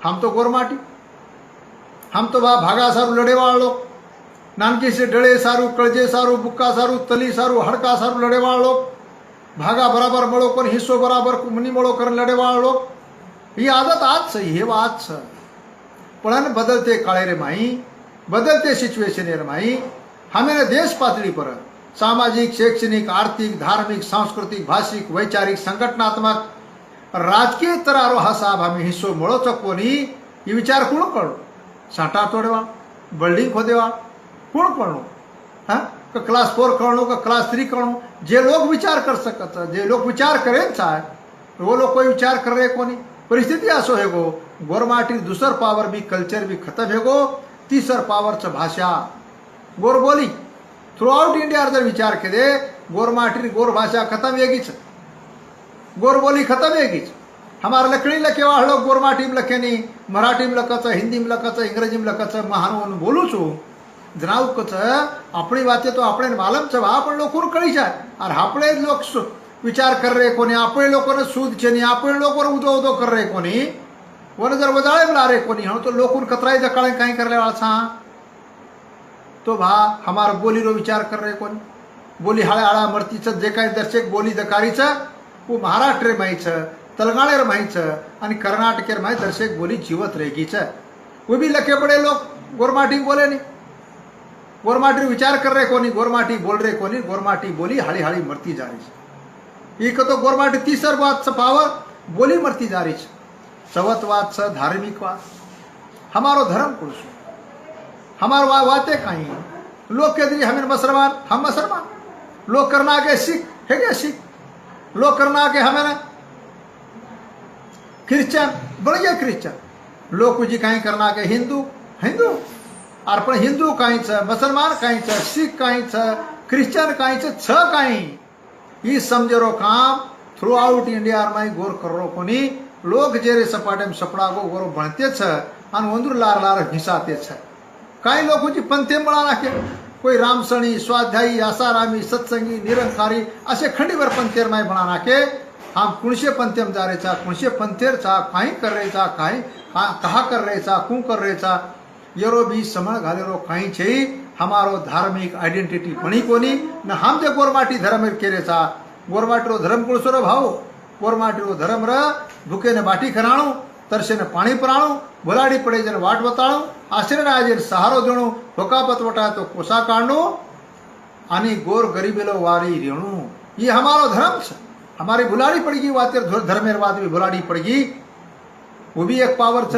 हम तो गोरमाटी, हम तो वा भागा सारू लड़े वालो, नानकी से डळे सारू, कळजे सारू, बुक्का सारू, तली सारू, हड़का सारू लड़े वालो, भागा बराबर मळो कोण हिस्सो बराबर मुनी मळो कर लड़े वालो। ही आदत आज सही हे आज छ, पण बदलते काळे रे माई, बदलते सिच्युएशन रे माई, हमें देश पातळी पर सामाजिक, शैक्षणिक, आर्थिक, धार्मिक, सांस्कृतिक, भाषिक, वैचारिक, संघटनात्मक, राजकीय तरारो हा साहेब आम्ही हिस्सो मळोच कोणी ही विचार कोण कळो, साठा तोडवा, बिल्डिंग खोदेवा कोण कळो, हाँ का क्लास 4 कळो का क्लास 3 कळो, जे लोग विचार कर सकत, जे लोग विचार करेन चाहे वो लोग कोई विचार कर रहे कोणी। परिस्थिती असो है गो, गोरमाटी दुसर पावर भी कल्चर भी खत्म है गो, तीसर पावरच भाषा गोर बोली थ्रू आउट इंडिया जर विचार केले गोरमाटी गोर भाषा खत्म वेगीच, गोर बोली खत्म वेगीच। हमारा लकड़ी लखे वालो गोरमाटी में लखे नहीं, मराठी में लखच, हिंदी में लखच, इंग्रजी में लखच, महान बोलू छू जनाव कच अपनी बातें तो अपने मालूम छ, आपण लोक कळी जाय और આપણે लोक विचार कर रहे कोणी, આપણે लोकोने सूद છે નહીં, આપણે लोकोने उदो उदो कर रहे कोणी, वन जर वजाळे बुला रहे कोणी, हाँ तो लोकून कतराई जकाळे काही करले वाळसा, तो भा हमार बोली रो विचार कर रहे कोणी, बोली हाळे आळा मरतीच जे काही दर्शक बोली दकारीच वो महाराष्ट्र माहीच, तेलंगाणेर माहीच आणि कर्नाटकेर माही दर्शक बोली जीवत रहेगीच। वो भी लखे पड़े लोग गोरमाटी बोले नहीं, गोरमाटी विचार कर रहे कोनी, गोरमाटी बोल रहे कोनी, गोरमाटी बोली हाड़ी हाड़ी मरती जा रही है। एक तो गोरमाटी तीसर बात से पावर बोली मरती जा रही है। चौथ बात से धार्मिक बात, हमारो धर्म कुछ हमारो बातें कहीं लोग कह दी हमें मुसलमान, हम मुसलमान, लोग करना के सिख है क्या सिख, लोग करना के हमें ना क्रिश्चियन बन गया क्रिश्चियन, लोग कुछ कहीं करना के हिंदू हिंदू, और पण हिंदू कहीं छ, मुसलमान कहीं छ, सिख कहीं छ, क्रिश्चियन कहीं छ कहीं, ये समझो काम थ्रू आउट इंडिया में गोर करो कोनी, लोग जेरे सपाटे में सपड़ा गो गोरो बनते छ और वंदुर लार लार घिसाते छ। काही लोग कुछ पंथे बना नाखे, कोई रामसणी, स्वाध्यायी, आसारामी, सत्संगी, निरंकारी असे खंडीवर पंथेर माय बना नाखे। हम कुणशे पंथेम जा रहे चा, कुणशे पंथेर चा, काही कर रहे चा, काही कहा कर रहे चा, कू कर रहे चा, यरो भी समण घालेरो काही छे। हमारो धार्मिक आइडेंटिटी बनी कोनी न, हम जे गोरमाटी धर्म केरे चा, गोरमाटी रो धर्म कुळसो भाव, गोरमाटी रो धर्म र भूखे ने बाटी खराणो, तरसे ने पाणी पराणो, भोलाडी पड़े जन वाट बताणो, आश्रय राजे सहारो देणो, होकापत वटा तो कोसा काढणो आणि गोर गरीबेलो वारी रेणू, ये हमारो धर्म छ। हमारी भुलाड़ी पड़ेगी वातेर धर्मेर बाद भी भुलाड़ी पड़ेगी, वो भी एक पावर छ।